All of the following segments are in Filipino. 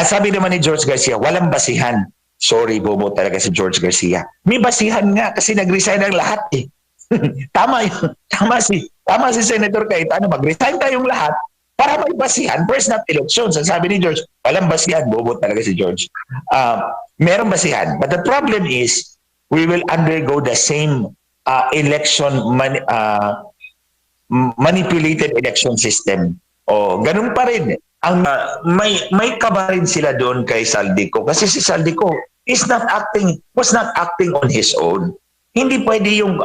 Sabi naman ni George Garcia, walang basihan. Sorry, bobo talaga si George Garcia. May basihan nga kasi nag-resign ang lahat eh. Tama si Senator Cayetano, mag-resign tayong lahat para may basihan. First not elections. Ang sabi ni George, walang basihan. Bobo talaga si George. Merong basihan. But the problem is, we will undergo the same manipulated election system. Ganun pa rin. May kaba rin sila doon kay Saldico kasi si Saldico was not acting on his own. Hindi pwede yung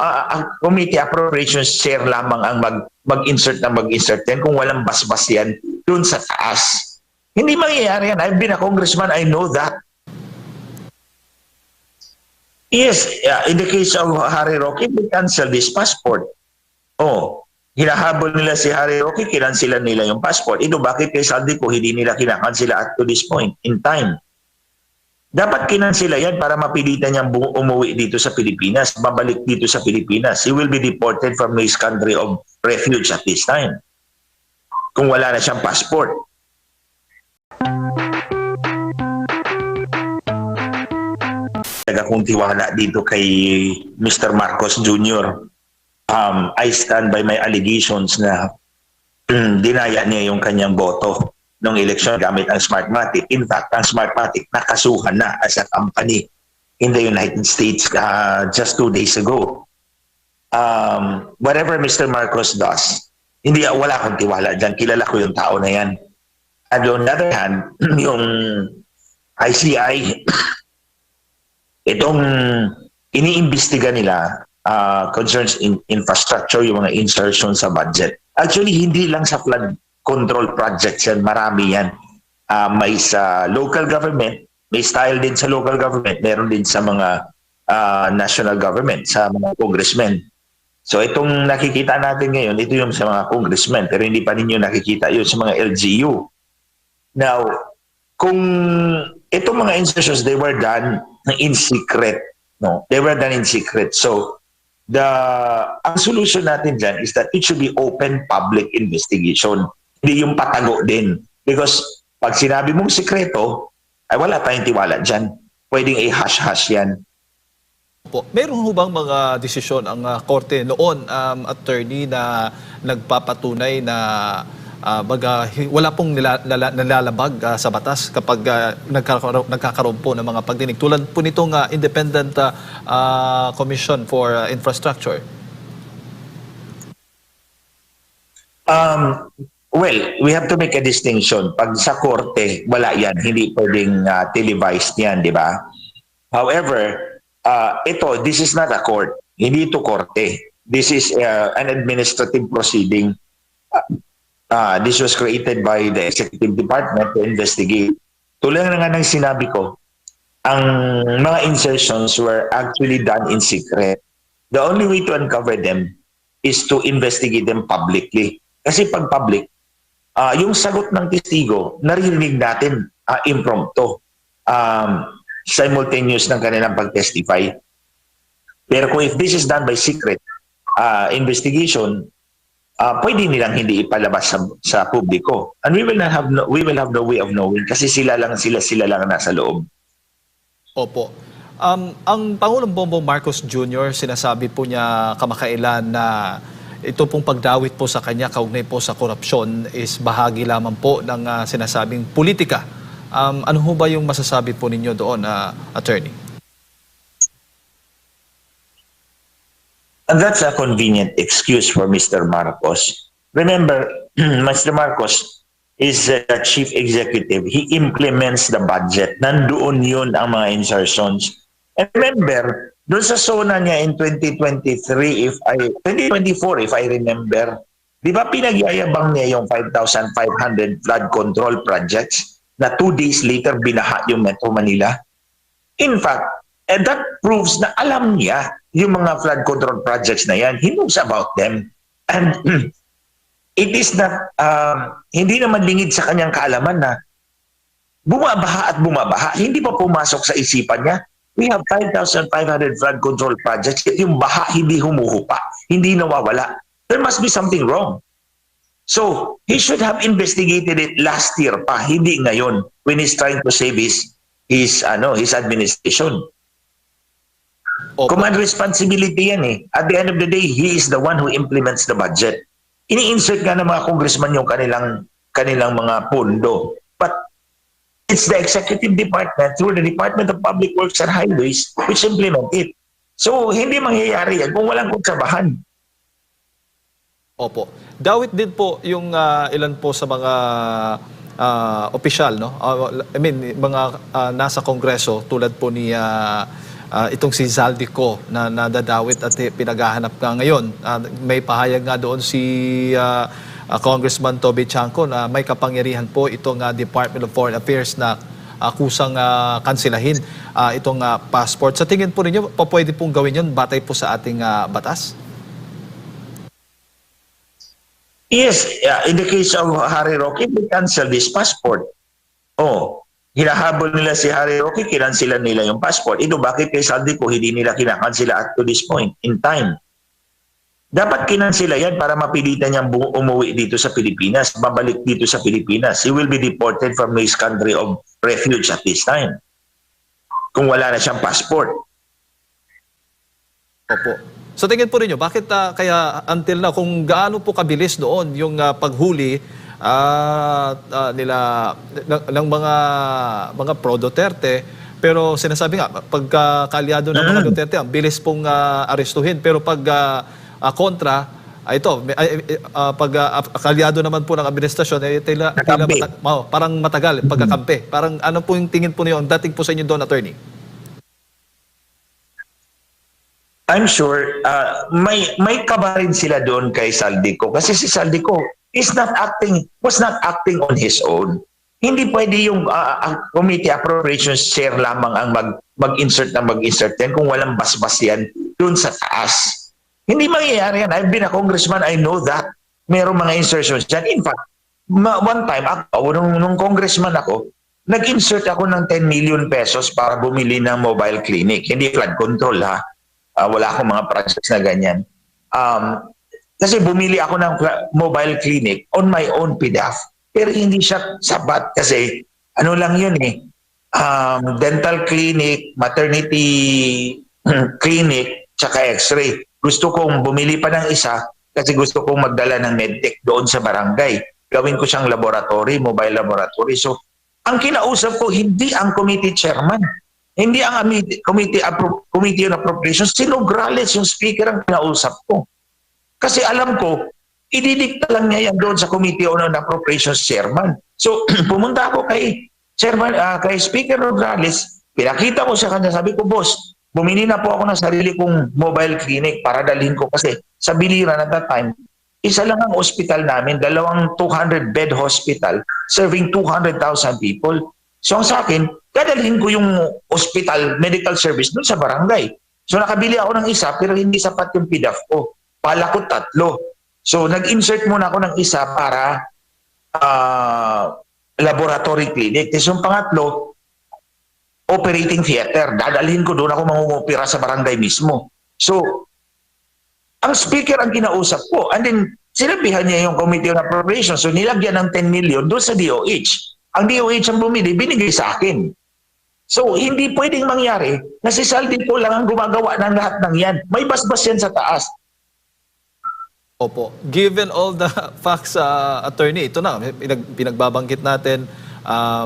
committee appropriations chair lamang ang mag-insert yan kung walang basbas yan doon sa taas. Hindi mangyayari yan. I've been a congressman, I know that. Yes, in the case of Harry Roque, they canceled his passport. Hinahabol nila si Harry Roque, kinansilan nila yung passport. Bakit kay Saldico hindi nila kinakansila at to this point in time? Dapat kinansila yan para mapilitan niyang umuwi dito sa Pilipinas, babalik dito sa Pilipinas. He will be deported from his country of refuge at this time. Kung wala na siyang passport. Kung tiwala dito kay Mr. Marcos Jr., I stand by my allegations na dinaya niya yung kanyang boto ng eleksyon gamit ang Smartmatic. In fact, ang Smartmatic nakasuhan na as a company in the United States just 2 days ago. Whatever Mr. Marcos does, wala akong tiwala dyan. Kilala ko yung tao na yan. And on the other hand, yung ICI, itong iniimbestiga nila, concerns in infrastructure, yung mga insertion sa budget. Actually, hindi lang sa flood control projects yan, marami yan. May sa local government, may style din sa local government, meron din sa mga national government, sa mga congressmen. So itong nakikita natin ngayon, ito yung sa mga congressmen, pero hindi pa ninyo nakikita yun sa mga LGU. Now, kung itong mga insertions, they were done in secret. No? They were done in secret. So, ang solution natin dyan is that it should be open public investigation. Hindi yung patago din. Because pag sinabi mong sikreto, ay wala tayong tiwala dyan. Pwedeng i-hush-hush yan. Meron ho bang mga desisyon ang korte noon, attorney, na nagpapatunay na wala pong nalalabag sa batas kapag nagkakaroon po ng mga pagdinig tulad po nitong Independent Commission for Infrastructure? Well, we have to make a distinction. Pag sa korte, wala yan. Hindi pwedeng televised yan, di ba? However, this is not a court. Hindi ito korte. This is an administrative proceeding. This was created by the executive department to investigate. Tulad na nga ng sinabi ko, ang mga insertions were actually done in secret. The only way to uncover them is to investigate them publicly. Kasi pag public, yung sagot ng testigo, naririnig natin impromptu, simultaneous ng kanilang pag-testify. Pero kung if this is done by secret investigation, pwede nilang hindi ipalabas sa publiko. And we will have no way of knowing kasi sila lang nasa loob. Opo. Ang Pangulong Bongbong Marcos Jr., sinasabi po niya kamakailan na ito pong pagdawit po sa kanya kaugnay po sa korupsyon is bahagi lamang po ng sinasabing politika. Ano ho ba yung masasabi po ninyo doon, attorney? And that's a convenient excuse for Mr. Marcos. Remember, Mr. Marcos is the chief executive. He implements the budget. Nandoon yun ang mga insertions. And remember, doon sa SONA niya in 2024, if I remember, di ba pinagyayabang niya yung 5,500 flood control projects na 2 days later binaha yung Metro Manila? In fact, and that proves na alam niya yung mga flood control projects na yan. He knows about them. And it is not, hindi naman lingid sa kanyang kaalaman na bumabaha at bumabaha. Hindi pa pumasok sa isipan niya. We have 5,500 flood control projects. Yung baha hindi humuhupa. Hindi nawawala. There must be something wrong. So, he should have investigated it last year pa, hindi ngayon, when he's trying to save his administration. Opo. Command responsibility yan eh. At the end of the day, he is the one who implements the budget. Ini-insert nga ng mga congressman yung kanilang mga pondo. But it's the executive department through the Department of Public Works and Highways which implement it. So, hindi mangyayari yan kung walang kontrabahan. Opo. Dawit din po yung ilan po sa mga opisyal, no? Mga nasa Kongreso tulad po ni itong si Zaldico na nadadawit at pinaghahanap nga ngayon. May pahayag nga doon si Congressman Toby Chanco na may kapangyarihan po itong Department of Foreign Affairs na kusang kansilahin itong passport. Sa tingin po ninyo, pwede pong gawin yun batay po sa ating batas? Yes, in the case of Harry Roque, they cancel this passport. Oh, hinahabol nila si Harry Roque, kinansilan nila yung passport. Ito, bakit kay Zaldico hindi nila kinakansila at to this point in time? Dapat kinansila yan para mapilitan niyang umuwi dito sa Pilipinas, babalik dito sa Pilipinas. He will be deported from his country of refuge at this time. Kung wala na siyang passport. Opo. So tingin po ninyo, bakit kaya until na kung gaano po kabilis doon yung paghuli nila ng mga pro Duterte, pero sinasabi nga pagka-kalyado ng mga Duterte ang bilis pong arestuhin, pero pag kontra pag kalyado naman po ng administrasyon parang matagal pagkakampi. Parang ano po yung tingin po niyo ang dating po sa inyo doon, attorney? I'm sure may kaba rin sila doon kay Zaldico kasi si Zaldico was not acting on his own. Hindi pwede yung committee appropriations chair lamang ang mag-insert yan kung walang basbas yan doon sa taas. Hindi mangyayari yan. I've been a congressman, I know that. Merong mga insertions dyan. In fact, one time ako, nung congressman ako, nag-insert ako ng 10 million pesos para bumili ng mobile clinic. Hindi flood control ha. Wala akong mga projects na ganyan. Kasi bumili ako ng mobile clinic on my own PDAF. Pero hindi siya sapat kasi ano lang yun eh. Dental clinic, maternity clinic, tsaka x-ray. Gusto kong bumili pa ng isa kasi gusto kong magdala ng medtech doon sa barangay. Gawin ko siyang laboratory, mobile laboratory. So, ang kinausap ko, hindi ang committee chairman. Hindi ang Committee on Appropriations, si Nograles yung speaker ang kinausap ko. Kasi alam ko, ididikta lang niya yan doon sa Committee on Appropriations chairman. So, pumunta ako kay chairman, kay Speaker Nograles, pinakita ko sa kanya, sabi ko, boss, bumili na po ako ng sarili kong mobile clinic para dalhin ko kasi sa Biliran at that time, isa lang ang hospital namin, 200-bed hospital serving 200,000 people. So sa akin, dadalhin ko yung hospital medical service dun sa barangay. So nakabili ako ng isa pero hindi sapat yung PDAF ko. Pala ko 3. So nag-insert muna ako ng isa para laboratory clinic. Tapos yung pangatlo, operating theater. Dadalhin ko doon ako mangungupira sa barangay mismo. So, ang speaker ang kinausap ko. And then, sinabihan niya yung Committee on Appropriations. So nilagyan ng 10 million doon sa DOH. Ang DOH ang bumili, binigay sa akin. So, hindi pwedeng mangyari na si Zaldico lang ang gumagawa ng lahat ng yan. May basbas yan sa taas. Opo. Given all the facts, attorney, ito na, pinagbabanggit natin,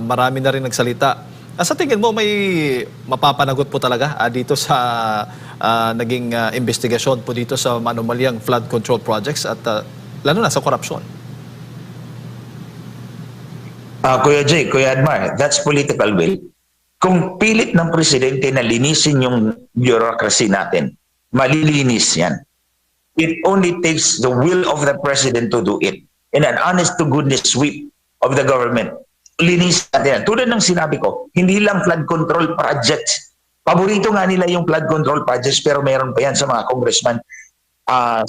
marami na rin nagsalita. Sa tingin mo, may mapapanagot po talaga dito sa naging investigasyon po dito sa manumalyang flood control projects at lalo na sa korupsyon? Kuya Jay, Kuya Admar, that's political will. Kung pilit ng presidente na linisin yung bureaucracy natin, malilinis yan. It only takes the will of the president to do it and an honest-to-goodness sweep of the government. Linis natin yan. Tulad ng sinabi ko, hindi lang flood control projects. Paborito nga nila yung flood control projects pero meron pa yan sa mga congressman.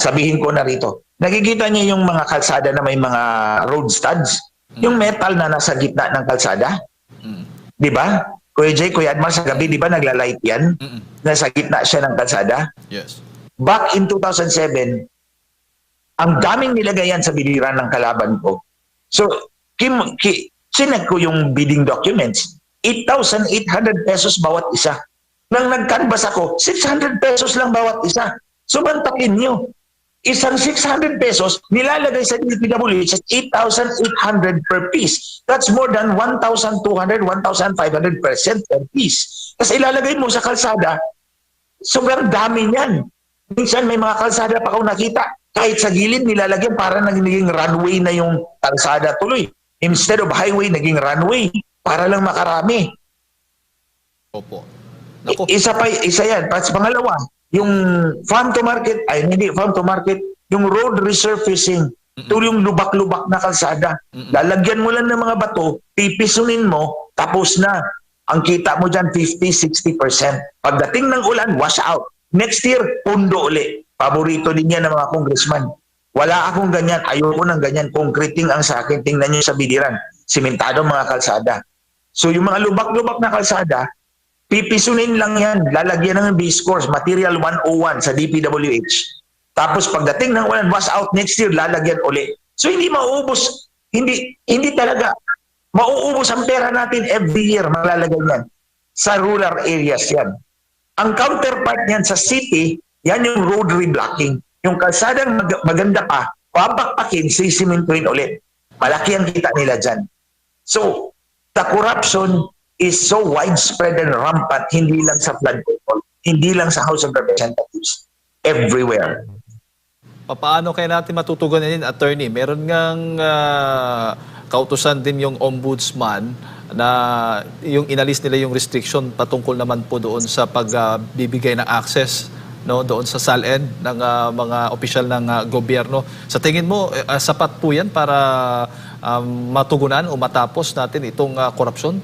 Sabihin ko na rito, nakikita niyo yung mga kalsada na may mga road studs? Yung metal na nasa gitna ng kalsada? Di ba? Kuya Jay, Kuya Admar, sa gabi, di ba naglalight yan? Nasa gitna siya ng kalsada? Yes. Back in 2007, Ang daming nilagayan sa biliran ng kalaban ko. So, sinag ko yung bidding documents, 8,800 pesos bawat isa. Nang nag-canvas ako, 600 pesos lang bawat isa. So, bantakin nyo. Isang 600 pesos nilalagay sa DPWH at 8,800 per piece. That's more than 1,200, 1,500% per piece. Kasi ilalagay mo sa kalsada, sobrang dami niyan. Minsan may mga kalsada pa ako nakita, kahit sa gilid nilalagyan para naging runway na yung kalsada tuloy. Instead of highway, naging runway para lang makarami. Opo. Naku. Isa yan. Pangalawa, yung farm to market, hindi farm to market, yung road resurfacing, ito yung lubak-lubak na kalsada. Lalagyan mo lang ng mga bato, pipisunin mo, tapos na. Ang kita mo dyan, 50-60%. Pagdating ng ulan, wash out. Next year, pundo uli. Paborito din yan ng mga congressman. Wala akong ganyan, ayoko ng ganyan. Concreting ang sa akin, tingnan nyo sa biliran. Simentado mga kalsada. So yung mga lubak-lubak na kalsada, pipisunin lang yan, lalagyan ng base course, material 101 sa DPWH. Tapos pagdating ng ulan, wash out next year, lalagyan uli. So hindi mauubos, hindi talaga mauubos ang pera natin every year, malalagay yan. Sa rural areas yan. Ang counterpart niyan sa city, yan yung road reblocking. Yung kalsadang maganda pa, papakpakin, sisimentuin ulit. Malaki ang kita nila dyan. So, the corruption is so widespread and rampant, hindi lang sa flood control, hindi lang sa House of Representatives, everywhere. Paano kaya natin matutugunan yun, attorney? Meron ngang kautusan din yung ombudsman na yung inalis nila yung restriction patungkol naman po doon sa pagbibigay ng access doon sa SALN ng mga opisyal ng gobyerno. Sa tingin mo, sapat po yan para matugunan o matapos natin itong korupsyon?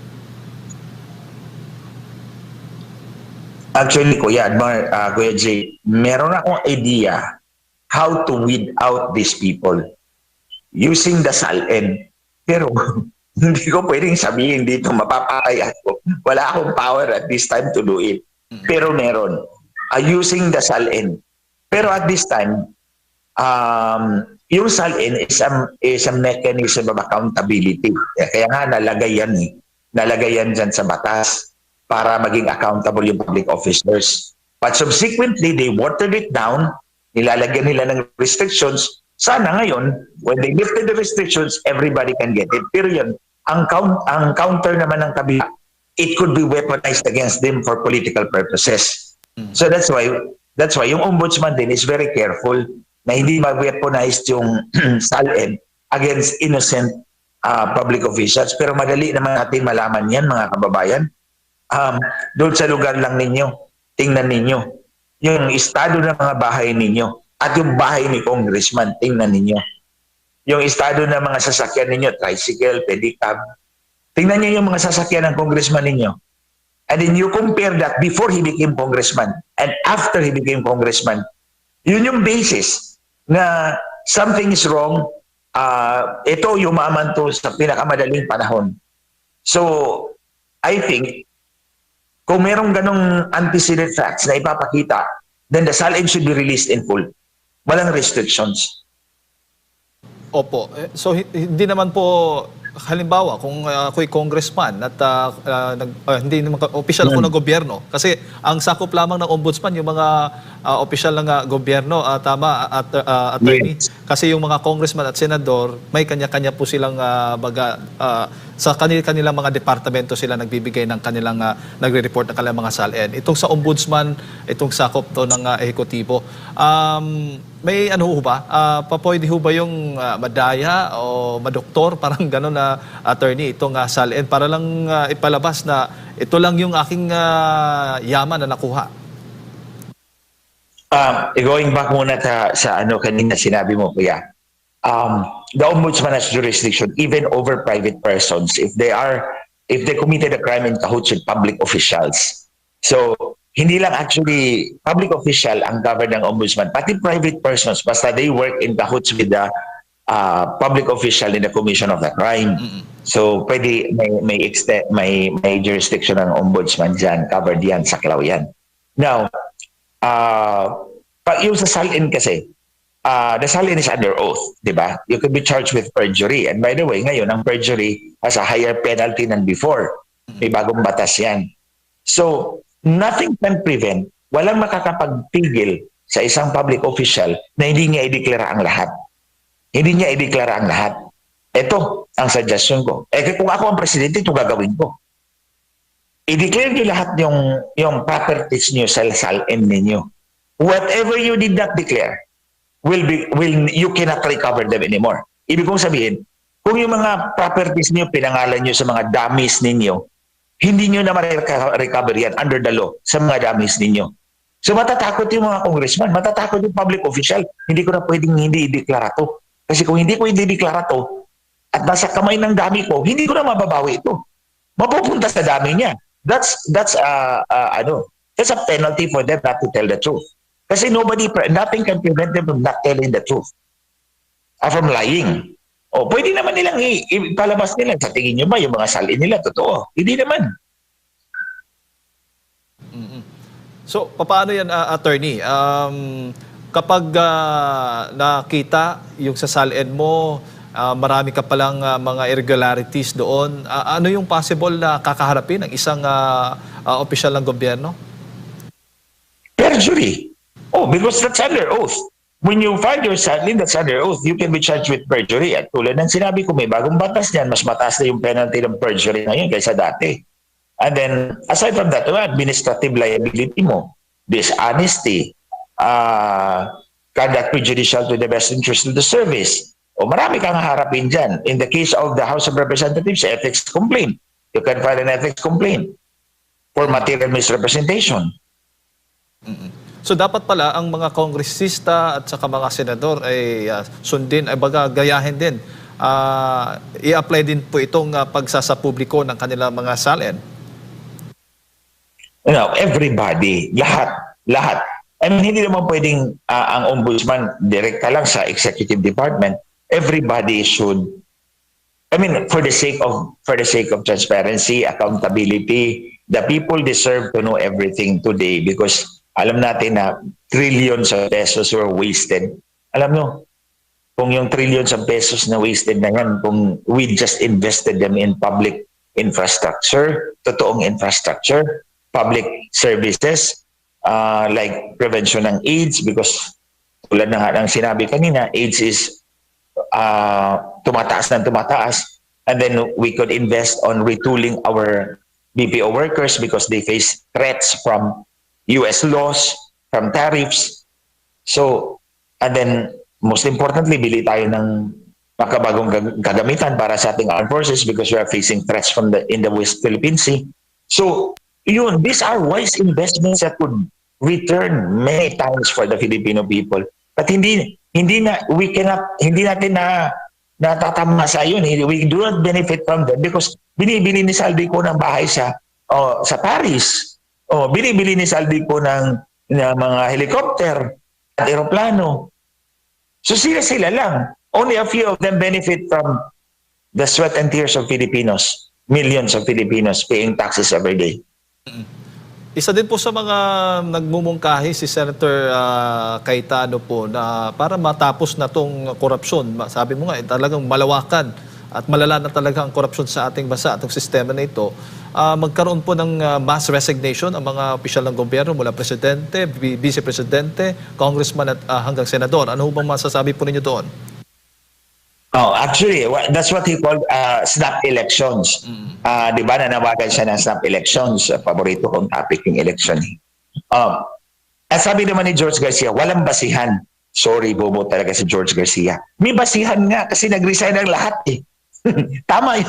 Actually, Kuya Jay, meron akong idea how to weed out these people using the SALN. Pero hindi ko pwedeng sabihin dito, mapapatay ako. Wala akong power at this time to do it. Pero meron. Using the SALN. Pero at this time, yung SALN is a mechanism of accountability. Kaya nga nalagay yan eh. Nalagay yan dyan sa batas para maging accountable yung public officers. But subsequently, they watered it down, nilalagyan nila ng restrictions. Sana ngayon, when they lifted the restrictions, everybody can get it. Pero yun, ang counter naman ng kabila, it could be weaponized against them for political purposes. So that's why yung ombudsman din is very careful na hindi mag-weaponize yung SALN against innocent public officials. Pero madali naman natin malaman yan, mga kababayan. Doon sa lugar lang ninyo, tingnan ninyo yung estado ng mga bahay ninyo at yung bahay ni congressman, tingnan ninyo yung estado ng mga sasakyan ninyo, tricycle, pedicab. Tingnan niyo yung mga sasakyan ng congressman ninyo. And then you compare that before he became congressman and after he became congressman. Yun yung basis na something is wrong. Ito yumaman to sa pinakamadaling panahon. So, I think, kung merong ganong antecedent facts na ipapakita, then the SALN should be released in full. Walang restrictions. Opo. So, hindi naman po, halimbawa, kung ako'y congressman at hindi naman opisyal ako ng gobyerno, kasi ang sakop lamang ng ombudsman yung mga opisyal ng gobyerno, tama, attorney? Yes. Kasi yung mga congressman at senador, may kanya-kanya po silang sa kanilang mga departamento sila nagbibigay ng kanilang nagre-report ng kanilang mga SALN. Itong sa ombudsman, itong sakop to ng ehekutibo. May ano ho ba? Pwede ho ba yung madaya o madoktor, parang gano'n na attorney, itong SALN para lang ipalabas na ito lang yung aking yaman na nakuha? Going back muna sa ano kanina sinabi mo, Kuya. The ombudsman has jurisdiction even over private persons if they committed a crime in cahoots with public officials. So, hindi lang actually public official ang governed ng ombudsman, pati private persons, basta they work in cahoots with the public official in the commission of the crime. So, pwede may jurisdiction ng ombudsman dyan, covered yan, saklaw yan. Now, yung sa SALN kasi, the salin is under oath, di ba? You could be charged with perjury. And by the way, ngayon, ang perjury has a higher penalty than before. May bagong batas yan. So, nothing can prevent, walang makakapagpigil sa isang public official na hindi niya ideklara ang lahat. Hindi niya ideklara ang lahat. Ito ang suggestion ko. Kung ako ang presidente, ito gagawin ko. I-declare niyo lahat yung properties niyo sa salin ninyo. Whatever you did not declare, you cannot recover them anymore. Ibig kong sabihin, kung yung mga properties niyo, pinangalan niyo sa mga dummies ninyo, hindi niyo na ma-recover yan under the law sa mga dummies ninyo. So matatakot yung mga congressman, matatakot yung public official, hindi ko na pwedeng hindi i-deklara to. Kasi kung hindi ko i-deklara to, at nasa kamay ng dami ko, hindi ko na mababawi ito. Mapupunta sa dami niya. That's a penalty for them not to tell the truth. Kasi nothing can prevent them from not telling the truth. From lying. O pwede naman nilang ipalabas nila. Sa tingin nyo ba yung mga salin nila totoo? Hindi naman. So, paano yan, attorney? Kapag nakita yung sa salin mo, marami ka palang mga irregularities doon, ano yung possible na kakaharapin ng isang opisyal ng gobyerno? Perjury. Oh, because that's under oath. When you file your salin, that's under oath. You can be charged with perjury. At tulad ng sinabi ko, may bagong batas niyan, mas mataas na yung penalty ng perjury ngayon kaysa dati. And then, aside from that, administrative liability mo, dishonesty, conduct prejudicial to the best interest of the service. O marami kang harapin dyan. In the case of the House of Representatives, ethics complaint. You can file an ethics complaint for material misrepresentation. So dapat pala ang mga kongresista at saka mga senador ay sundin, ay gayahin din. I-apply din po itong pagsasapubliko ng kanilang mga salin. Everybody, lahat. I mean, hindi naman pwedeng ang ombudsman direkta lang sa executive department. Everybody should, for the sake of transparency, accountability, the people deserve to know everything today because alam natin na trillions of pesos were wasted. Alam nyo, kung yung trillions of pesos na wasted na yan, kung we just invested them in public infrastructure, totoong infrastructure, public services, like prevention ng AIDS, because tulad na nga ng sinabi kanina, AIDS is tumataas ng tumataas, and then we could invest on retooling our BPO workers because they face threats from US laws, from tariffs. So, and then most importantly, bili tayo ng makabagong kagamitan para sa ating armed forces because we are facing threats from in the West Philippine Sea. So, these are wise investments that could return many times for the Filipino people. But hindi natin natatama sa yun. We do not benefit from them because binibili ni Saldi ko ng bahay sa Paris. Binibili ni Saldi ko ng mga helicopter at aeroplano. So sila lang. Only a few of them benefit from the sweat and tears of Filipinos. Millions of Filipinos paying taxes every day. Isa din po sa mga nagmumungkahi si Senator Cayetano po na para matapos na tong korupsyon. Sabi mo nga, talagang malawakan at malala na talaga ang korupsyon sa ating bansa, atong sistema na ito. Magkaroon po ng mass resignation ang mga opisyal ng gobyerno mula presidente, vice-presidente, congressman at hanggang senador. Ano bang masasabi po ninyo doon? Actually, that's what he called snap elections. Di ba, nanawagan siya ng snap elections. Paborito kong topic yung election. Sabi naman ni George Garcia, walang basihan. Sorry, bobo talaga si George Garcia. May basihan nga kasi nag-resign ang lahat eh. Tama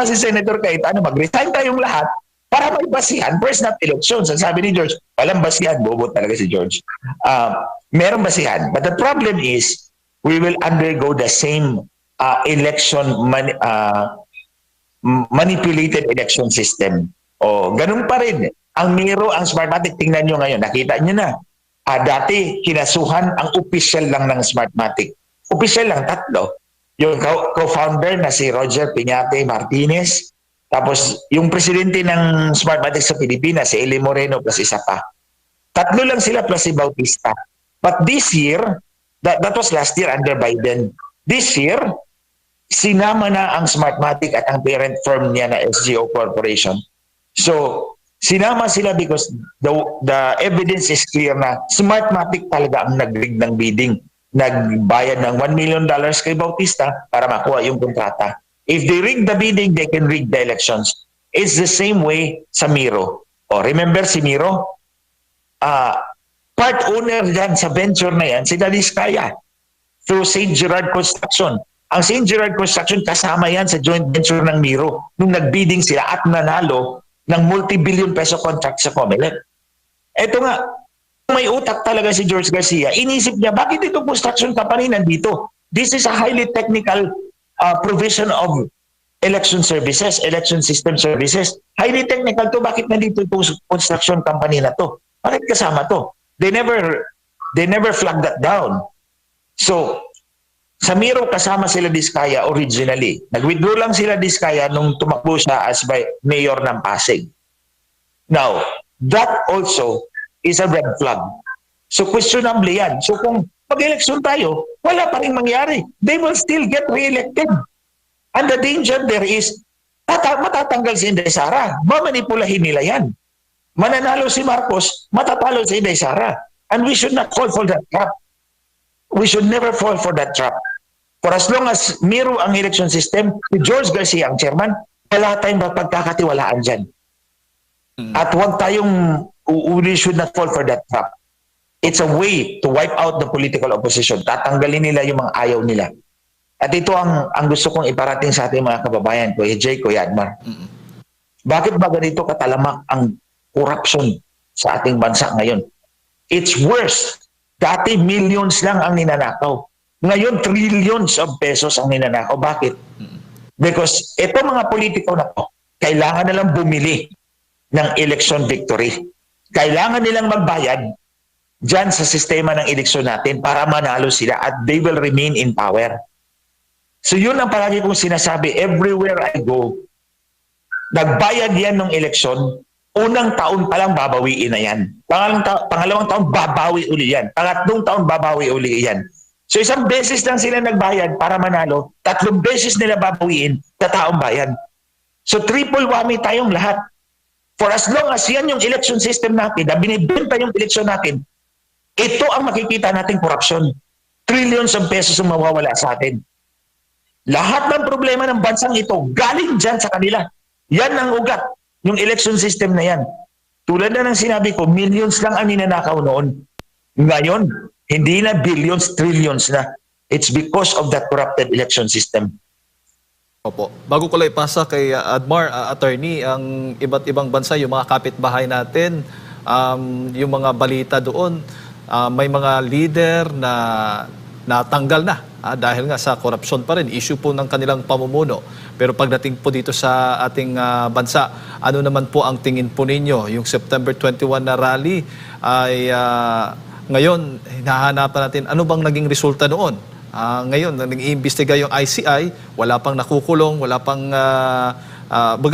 si Senator Cayetano, mag-resign tayong lahat para may basihan for snap elections. Ang sabi ni George, walang basihan. Bobo talaga si George. Merong basihan. But the problem is, we will undergo the same manipulated election system. Ganun pa rin. Ang Miro, ang Smartmatic, tingnan nyo ngayon, nakita nyo na. Dati, kinasuhan ang official lang ng Smartmatic. Official lang, 3. Yung co-founder na si Roger Piñate Martinez, tapos yung presidente ng Smartmatic sa Pilipinas, si Eli Moreno, plus isa pa. 3 lang sila plus si Bautista. But this year, That was last year under Biden. This year, sinama na ang Smartmatic at ang parent firm niya na SGO Corporation. So, sinama sila because the evidence is clear na Smartmatic talaga ang nag-rig ng bidding. Nagbayad ng $1 million kay Bautista para makuha yung kontrata. If they rig the bidding, they can rig the elections. It's the same way sa Miro. Remember si Miro? Part owner dyan sa venture na yan, si Diskaya through St. Gerard Construction. Ang St. Gerard Construction, kasama yan sa joint venture ng Miro nung nagbidding sila at nanalo ng multi-billion peso contract sa COMELEC. Ito nga, may utak talaga si George Garcia. Inisip niya, bakit itong construction company nandito? This is a highly technical provision of election services, election system services. Highly technical to, bakit nandito itong construction company na to? Bakit kasama to? They never flagged that down. So, sa Miro, kasama sila Diskaya originally. Nag-withdraw lang sila Diskaya nung tumakbo siya as mayor ng Pasig. Now, that also is a red flag. So, questionable yan. So, kung mag-eleksyon tayo, wala pa rin mangyari. They will still get re-elected. And the danger there is, matatanggal si Inday Sara. Mamanipulahin nila yan. Mananalo si Marcos, matatalo si Inday Sara. And we should not fall for that trap. We should never fall for that trap. For as long as Miro ang election system, si George Garcia ang chairman, wala tayong pagkakatiwalaan dyan. At huwag tayong, we should not fall for that trap. It's a way to wipe out the political opposition. Tatanggalin nila yung mga ayaw nila. At ito ang gusto kong iparating sa ating mga kababayan, Kuya Jay, Kuya Admar. Bakit ba ganito katalamak ang corruption sa ating bansa ngayon? It's worse. Dati millions lang ang ninanakaw. Ngayon, trillions of pesos ang ninanakaw. Bakit? Because ito mga politiko na to, kailangan nilang bumili ng election victory. Kailangan nilang magbayad dyan sa sistema ng eleksyon natin para manalo sila at they will remain in power. So yun ang palagi kong sinasabi, everywhere I go, nagbayad yan ng eleksyon, unang taon pa lang babawiin na yan. Pangalawang taon, babawi uli yan. Pangatlong taon, babawi uli yan. So isang beses lang sila nagbayad para manalo, 3 beses nila babawiin sa taong bayan. So triple whammy tayong lahat. For as long as yan yung election system natin, na binibenta yung election natin, ito ang makikita nating korupsyon. Trillions of pesos ang mawawala sa atin. Lahat ng problema ng bansang ito, galing dyan sa kanila. Yan ang ugat, yung election system na yan. Tulad na ng sinabi ko, millions lang ang ninanakaw noon. Ngayon, hindi na billions, trillions na. It's because of that corrupted election system. Opo. Bago ko lang ipasa kay Admar, attorney, ang iba't ibang bansa, yung mga kapitbahay natin, yung mga balita doon, may mga leader na natanggal na dahil nga sa korupsyon pa rin. Issue po ng kanilang pamumuno. Pero pagdating po dito sa ating bansa, ano naman po ang tingin po ninyo? Yung September 21 na rally ay ngayon, hinahanapan natin ano bang naging resulta noon. Ngayon, nag-iimbestiga yung ICI, wala pang nakukulong, wala pang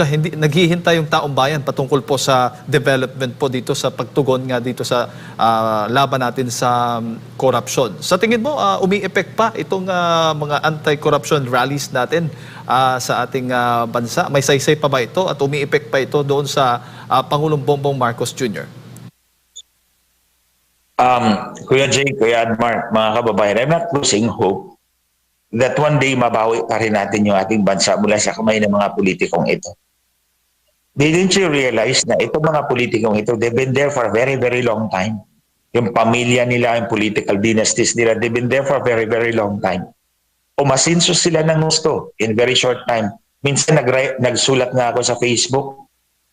hindi naghihintay yung taong bayan patungkol po sa development po dito sa pagtugon nga dito sa laban natin sa corruption. Sa tingin mo, umi-effect pa itong mga anti-corruption rallies natin sa ating bansa? May saysay pa ba ito at umi-effect pa ito doon sa Pangulong Bongbong Marcos Jr.? Kuya Jay, Kuya Admar, mga kababayan, I'm not losing hope that one day mabawi pa rin natin yung ating bansa mula sa kamay ng mga politikong ito. Didn't you realize na itong mga politikong ito, they've been there for a very, very long time. Yung pamilya nila, yung political dynasties nila, they've been there for a very, very long time. Umasinso sila ng gusto in very short time. Minsan nagsulat nga ako sa Facebook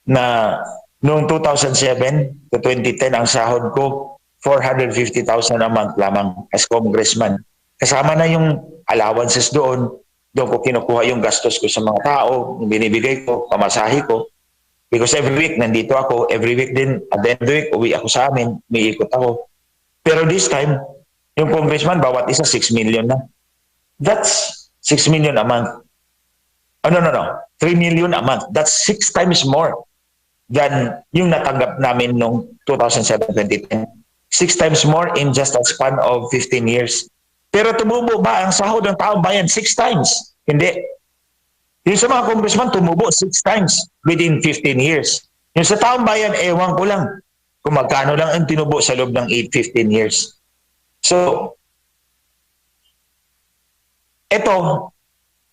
na noong 2007 to 2010 ang sahod ko 450,000 a month lamang as congressman. Kasama na yung allowances doon ko kinukuha yung gastos ko sa mga tao, yung binibigay ko, pamasahe ko. Because every week nandito ako, every week din, at the end of the week, uwi ako sa amin, may ikot ako. Pero this time, yung congressman, bawat isa 6 million na. That's 6 million a month. Oh, no. 3 million a month. That's 6 times more than yung natanggap namin noong 2007-2010. 6 times more in just a span of 15 years. Pero tumubo ba ang sahod ng taong bayan 6 times? Hindi. Yung sa mga congressman, tumubo 6 times within 15 years. Yung sa taong bayan, ewan ko lang kung magkano lang ang tinubo sa loob ng 8-15 years. So, ito,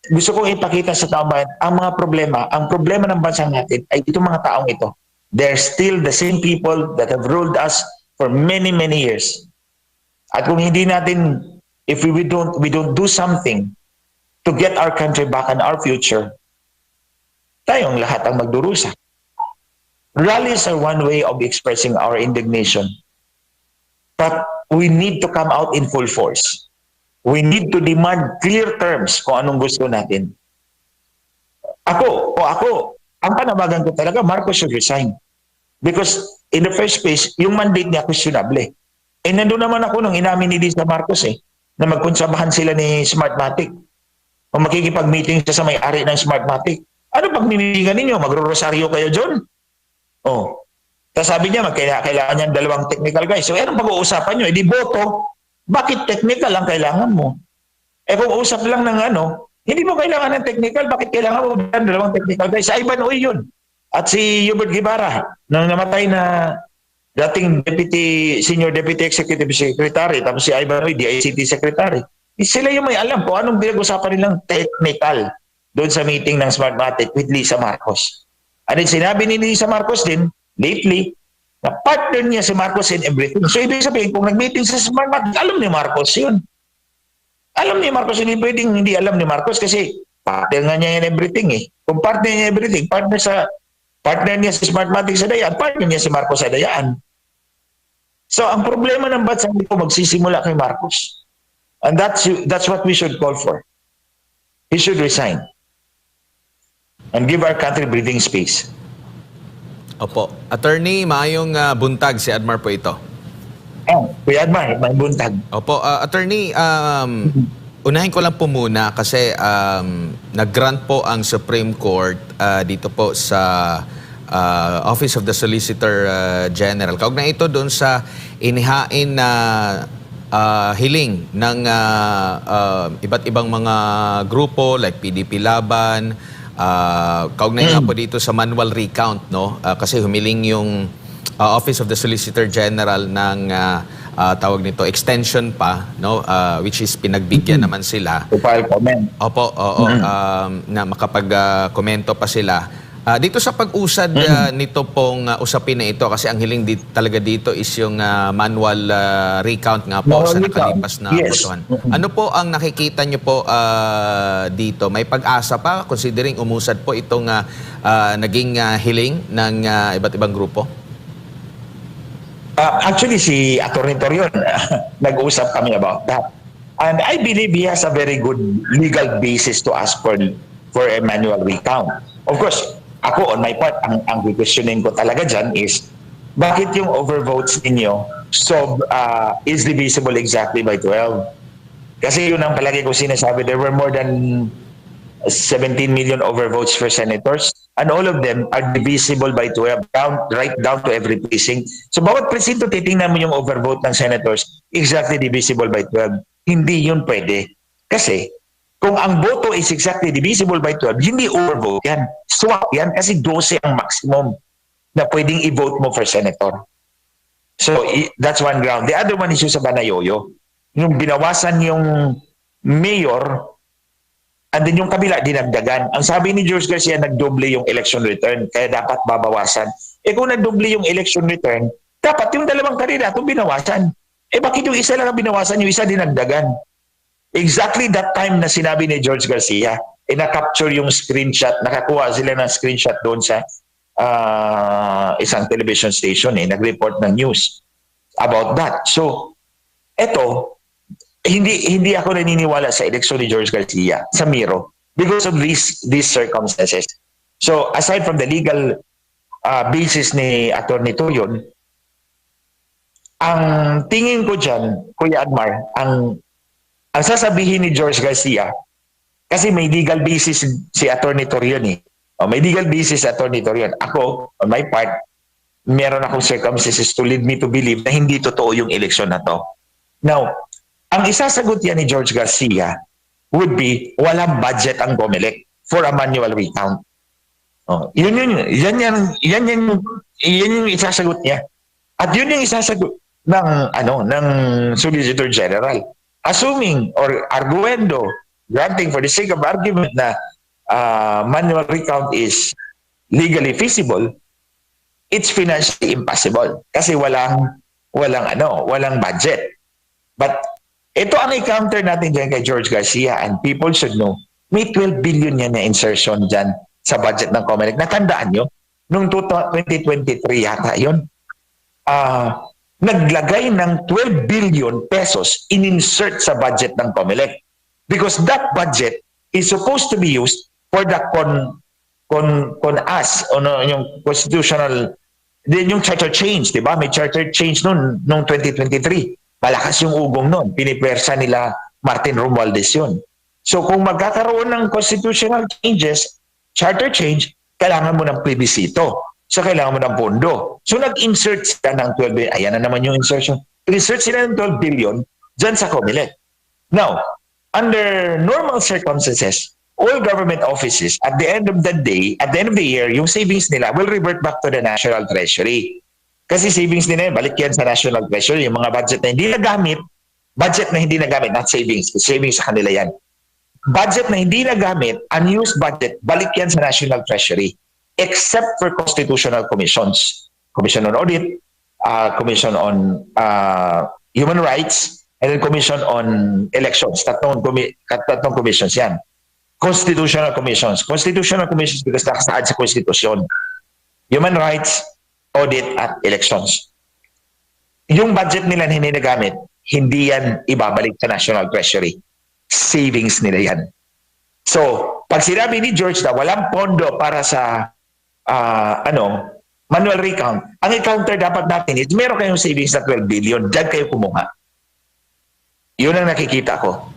gusto kong ipakita sa taong bayan, ang problema ng bansa natin ay itong mga taong ito. They're still the same people that have ruled us for many, many years. At kung hindi natin, if we don't do something to get our country back and our future, tayong lahat ang magdurusa. Rallies are one way of expressing our indignation. But we need to come out in full force. We need to demand clear terms kung anong gusto natin. Ako, ang panawagan ko talaga, Marcos should resign. Because in the first place, yung mandate niya questionable. Nandun naman ako nung inamin ni Lisa Marcos na magkonsabahan sila ni Smartmatic. O makikipag-meeting siya sa may-ari ng Smartmatic. Ano pag mimilingan ninyo? Magro-rosaryo kayo dyan? Oh. Tapos sabi niya, kailangan niya 2 technical guys. So, anong pag-uusapan nyo? Di boto. Bakit technical ang kailangan mo? Kung usap lang ng hindi mo kailangan ng technical, bakit kailangan mo 2 technical guys? Si Ivan Uy yun. At si Hubert Guevara, nang namatay na dating senior deputy executive secretary, tapos si Ivan Uy, DICT secretary. Sila yung may alam po anong pinag-usapan nilang technical doon sa meeting ng Smartmatic with Lisa Marcos. At sinabi ni Lisa Marcos din, lately, na partner niya si Marcos in everything. So, ibig sabihin, kung nag-meeting sa Smartmatic, alam ni Marcos yun. Alam ni Marcos, hindi pwedeng hindi alam ni Marcos kasi partner nga niya in everything Kung partner niya everything, partner niya si Smartmatic sa Dayaan, partner niya si Marcos sa Dayaan. So, ang problema ng bansa nito magsisimula kay Marcos. And that's what we should call for. He should resign and give our country breathing space. Opo. Attorney, maayong buntag si Admar po ito. Kuya Admar, may buntag. Opo. Attorney, unahin ko lang po muna kasi nag-grant po ang Supreme Court dito po sa Office of the Solicitor General. Kaugnay ito doon sa inihain na hiling ng iba't ibang mga grupo like PDP Laban, kaugnay nga po dito sa manual recount, no? Kasi humiling yung Office of the Solicitor General ng tawag nito extension pa, no? Which is pinagbigyan naman sila. To file comment. Opo, oo, na makapag-komento pa sila. Dito sa pag-usad nito pong usapin na ito, kasi ang hiling talaga dito is yung manual recount nga po sa nakalipas na botohan. Ano po ang nakikita nyo po dito? May pag-asa pa considering umusad po itong naging hiling ng iba't ibang grupo? Actually, si Atty. Torion, nag-usap kami about that. And I believe he has a very good legal basis to ask for a manual recount. Of course, ako, on my part, ang questioning ko talaga dyan is, bakit yung overvotes ninyo is divisible exactly by 12? Kasi yun ang palagi ko sinasabi, there were more than 17 million overvotes for senators, and all of them are divisible by 12, right down to every precinct. So, bawat presinto, titingnan mo yung overvote ng senators, exactly divisible by 12. Hindi yun pwede. Kasi, kung ang boto is exactly divisible by 12, hindi overvote yan. Swap yan kasi 12 ang maximum na pwedeng i-vote mo for senator. So, that's one ground. The other one is yung sa Banayoyo. Yung binawasan yung mayor, and then yung kabila, dinagdagan. Ang sabi ni George Garcia, nagdoble yung election return, kaya dapat babawasan. Kung nagdoble yung election return, dapat yung 2 kandidato binawasan. Bakit yung isa lang ang binawasan, yung isa dinagdagan? Exactly that time na sinabi ni George Garcia, na-capture yung screenshot, nakakuha sila ng screenshot doon sa isang television station, nag-report ng news about that. So, eto, hindi ako naniniwala sa eleksyon ni George Garcia sa Miro because of these circumstances. So, aside from the legal basis ni Atty. Torion, ang tingin ko dyan, Kuya Admar, ang sasabihin ni George Garcia, kasi may legal basis si Atty. Torion may legal basis si Atty. Torion. Ako, on my part, meron akong circumstances to lead me to believe na hindi totoo yung eleksyon na to. Now, Ang isasagot yan ni George Garcia would be walang budget ang COMELEC for a manual recount. Yan yung isasagot niya. At yun yung isasagot ng Solicitor General. Assuming or arguendo, granting for the sake of argument na manual recount is legally feasible, it's financially impossible kasi walang budget. But ito ang i-counter natin dyan kay George Garcia, and people should know, may 12 billion yan na insertion dyan sa budget ng COMELEC. Natandaan nyo, noong 2023 yata yun, naglagay ng 12 billion pesos in-insert sa budget ng COMELEC. Because that budget is supposed to be used for the yung constitutional, yung charter change, di ba? May charter change noong 2023. Malakas yung ugong noon. Pinipersa nila Martin Romualdez yun. So kung magkakaroon ng constitutional changes, charter change, kailangan mo ng plebisito. So kailangan mo ng pondo. So nag-insert sila ng 12 billion. Ayan na naman yung insertion. Insert sila ng 12 billion dyan sa COMELEC. Now, under normal circumstances, all government offices, at the end of the day, at the end of the year, yung savings nila will revert back to the National Treasury. Kasi savings nila, balik yan sa National Treasury. Yung mga budget na hindi nagamit, not savings. Savings sa kanila yan. Budget na hindi nagamit, unused budget, balik yan sa National Treasury. Except for constitutional commissions. Commission on Audit, Commission on Human Rights, and then Commission on Elections. Tatlong commissions yan. Constitutional commissions. Constitutional commissions because nakasaad sa Konstitusyon. Human Rights, Audit, at Elections. Yung budget nila na hindi nagamit, hindi yan ibabalik sa National Treasury. Savings nila yan. So, pag sinabi ni George na walang pondo para sa manual recount, ang i-counter dapat natin is meron kayong savings na 12 billion. Diyan kayo kumuha. Yun ang nakikita ko.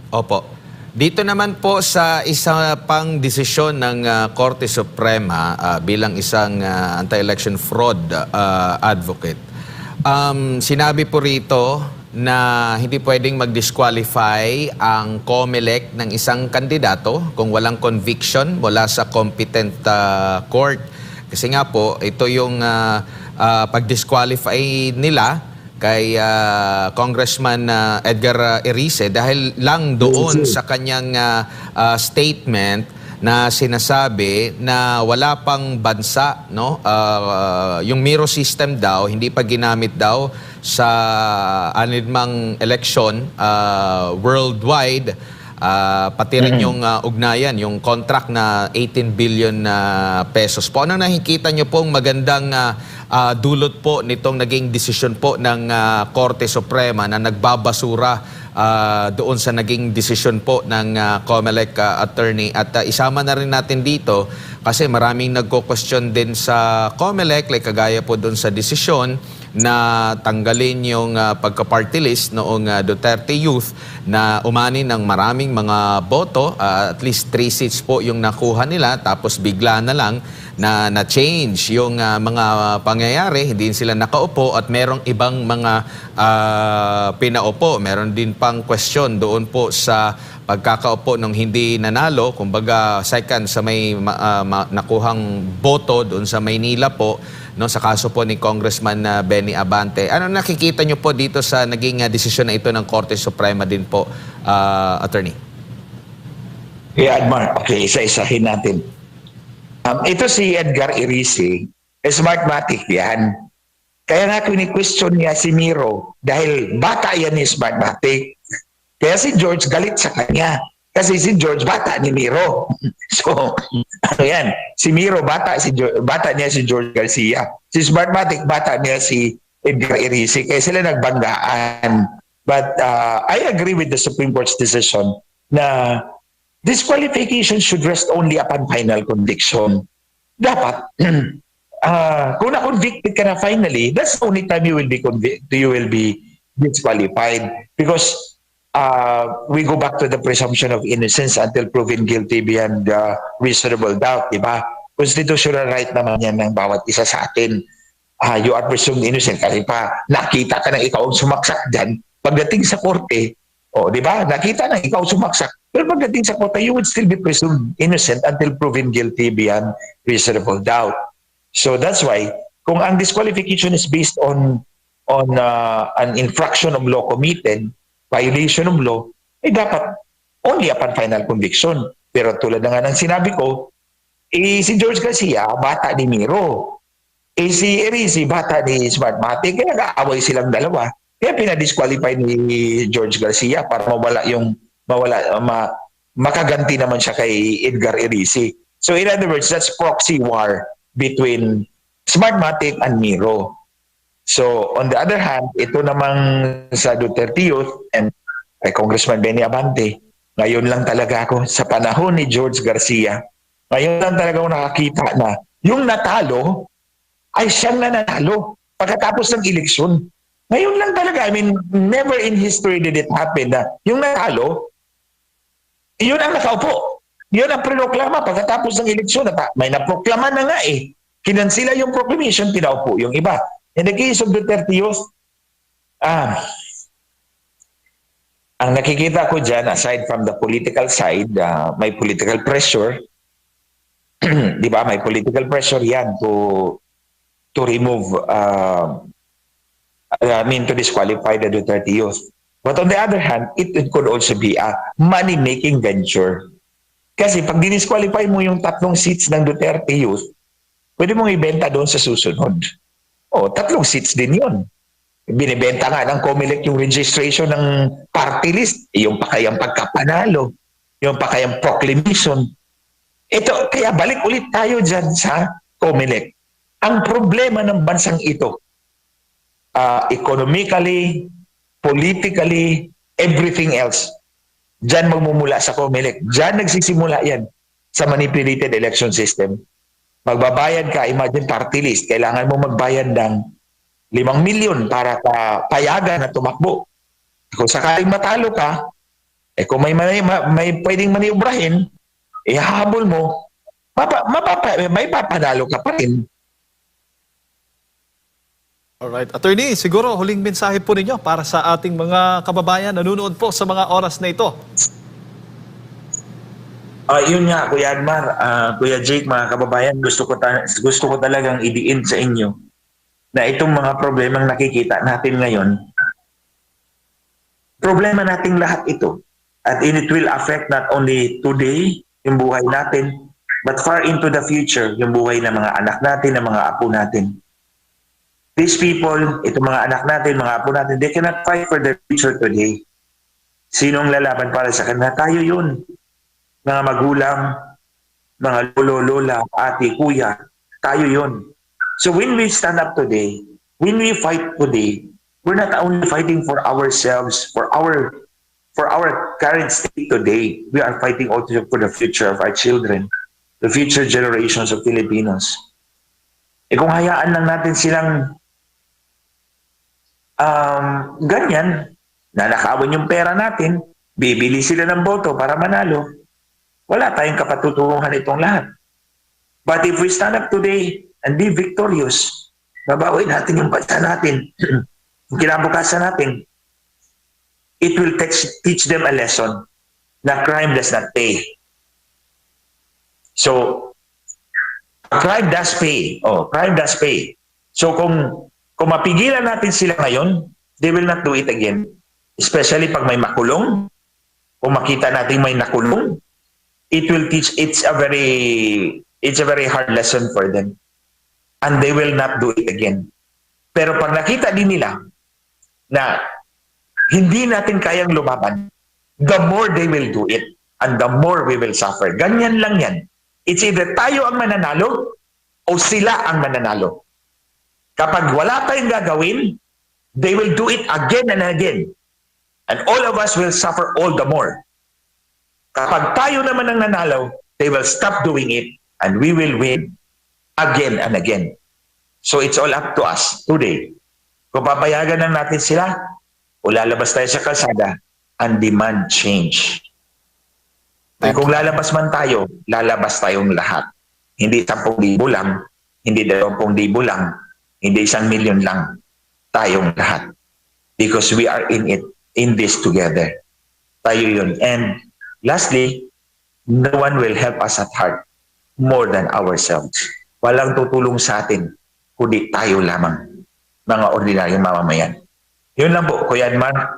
Opo. Dito naman po sa isa pang desisyon ng Korte Suprema bilang isang anti-election fraud advocate, sinabi po rito na hindi pwedeng mag-disqualify ang COMELEC ng isang kandidato kung walang conviction mula sa competent court. Kasi nga po, ito yung pag-disqualify nila kay Congressman Edgar Erice dahil lang doon sa kanyang statement na sinasabi na wala pang bansa, no? Yung Miro system daw hindi pa ginamit daw sa anumang election worldwide, pati rin yung ugnayan, yung contract na 18 billion pesos po. Ano nakikita nyo pong magandang dulot po nitong naging desisyon po ng Korte Suprema na nagbabasura doon sa naging desisyon po ng COMELEC attorney? At isama na rin natin dito kasi maraming nagko-question din sa COMELEC, like kagaya po doon sa desisyon na tanggalin yung pagka-party list noong Duterte Youth na umani ng maraming mga boto, at least 3 seats po yung nakuha nila, tapos bigla na lang na-change yung mga pangyayari, hindi sila nakaupo at merong ibang mga pinaupo. Meron din pang question doon po sa pagkakaupo ng hindi nanalo, kumbaga second sa may nakuhang boto doon sa Maynila po, no, sa kaso po ni Congressman Benny Abante. Ano nakikita nyo po dito sa naging desisyon na ito ng Korte Suprema din po, attorney? Yeah, Admar. Okay, isa-isahin natin. Ito si Edgar Erice, smartmatic yan. Kaya nga kini-question niya si Miro dahil bata yan ni smartmatic. Kaya si George galit sa kanya. Kasi si George bata ni Miro. So, ano yan? Si Miro bata niya si George Garcia. Si Smartmatic bata niya si Edgar Erice. Kaya sila nagbanggaan. But I agree with the Supreme Court's decision na disqualification should rest only upon final conviction. Dapat, kung na-convicted ka na finally, that's the only time you will be disqualified. Because we go back to the presumption of innocence until proven guilty beyond reasonable doubt, diba? Constitutional right naman yan ng bawat isa sa atin. You are presumed innocent kasi pa nakita ka na ikaw ang sumaksak dyan, Pagdating sa korte, di ba, nakita na ikaw sumaksak. Pero pagdating sa korte, you would still be presumed innocent until proven guilty beyond reasonable doubt. So that's why, kung ang disqualification is based on an infraction of law committed, violation of law, dapat only upon final conviction. Pero tulad na nga ng sinabi ko, si George Garcia, bata ni Miro. Si Erici, bata ni Smartmatic. Kaya nag-aaway silang dalawa. Kaya pinadisqualify ni George Garcia para makaganti naman siya kay Edgar Erici. So in other words, that's proxy war between Smartmatic and Miro. So on the other hand, ito namang sa Duterte Youth and kay Congressman Benny Abante, ngayon lang talaga ako sa panahon ni George Garcia, ngayon lang talaga ako nakakita na yung natalo ay siyang nanalo pagkatapos ng eleksyon. Ngayon lang talaga, I mean, never in history did it happen na yung natalo, yun ang nakaupo. Yun ang prinoklama pagkatapos ng eleksyon. May naproklama na nga eh. Kinansila yung proclamation, pinaupo yung iba. In the case of Duterte Youth, ang nakikita ko dyan, aside from the political side, may political pressure. Di ba? May political pressure yan to remove, to disqualify the Duterte Youth. But on the other hand, it could also be a money-making venture. Kasi pag dinisqualify mo yung 3 seats ng Duterte Youth, pwede mong ibenta doon sa susunod. 3 seats din yun. Binibenta nga ng COMELEC yung registration ng party list, yung pakayang pagkapanalo, yung pakayang proclamation. Ito, kaya balik ulit tayo dyan sa COMELEC. Ang problema ng bansang ito, economically, politically, everything else, dyan magmumula sa COMELEC. Dyan nagsisimula yan sa manipulated election system. Magbabayad ka, imagine party list, kailangan mo magbayad ng 5 milyon para payagan na tumakbo. Kung sakaling matalo ka, kung may pwedeng maniubrahin, hahabol mo, may papanalo ka pa rin. Alright. Attorney, siguro huling mensahe po ninyo para sa ating mga kababayan nanonood po sa mga oras na ito. Yun nga, Kuya Admar, Kuya Jake, mga kababayan, gusto ko talagang idiin sa inyo na itong mga problemang nakikita natin ngayon, problema nating lahat ito. At it will affect not only today, yung buhay natin, but far into the future, yung buhay ng mga anak natin, ng mga apo natin. These people, itong mga anak natin, mga apo natin, they cannot fight for their future today. Sinong lalaban para sa kanila? Tayo yun. Mga magulang, mga lolo, lola, ate, kuya, tayo yun. So when we stand up today, when we fight today, we're not only fighting for ourselves, for our current state today, we are fighting also for the future of our children, the future generations of Filipinos. Kung hayaan lang natin silang ganyan, nanakawan yung pera natin, bibili sila ng boto para manalo, wala tayong kapatutunguhan itong lahat. But if we stand up today and be victorious, babawi natin yung bansa natin, yung kinabukasan natin, it will teach them a lesson na crime does not pay. So, crime does pay. Crime does pay. So, kung mapigilan natin sila ngayon, they will not do it again. Especially pag may makulong, kung makita natin may nakulong, it will teach, it's a very hard lesson for them. And they will not do it again. Pero pag nakita din nila na hindi natin kayang lumaban, the more they will do it and the more we will suffer. Ganyan lang yan. It's either tayo ang mananalo o sila ang mananalo. Kapag wala tayong gagawin, they will do it again and again. And all of us will suffer all the more. Kapag tayo naman ang nanalo, they will stop doing it and we will win again and again. So it's all up to us today. Kung papayagan lang natin sila, o lalabas tayo sa kalsada and demand change. Kung lalabas man tayo, lalabas tayong lahat. Hindi 10,000 lang, hindi 20,000 lang, hindi 1,000,000 lang. Tayong lahat. because we are in this together. Tayo yun. And lastly, no one will help us at heart more than ourselves. Walang tutulong sa atin, kundi tayo lamang, mga ordinaryong mamamayan. Yun lang po, Kuya Edmar.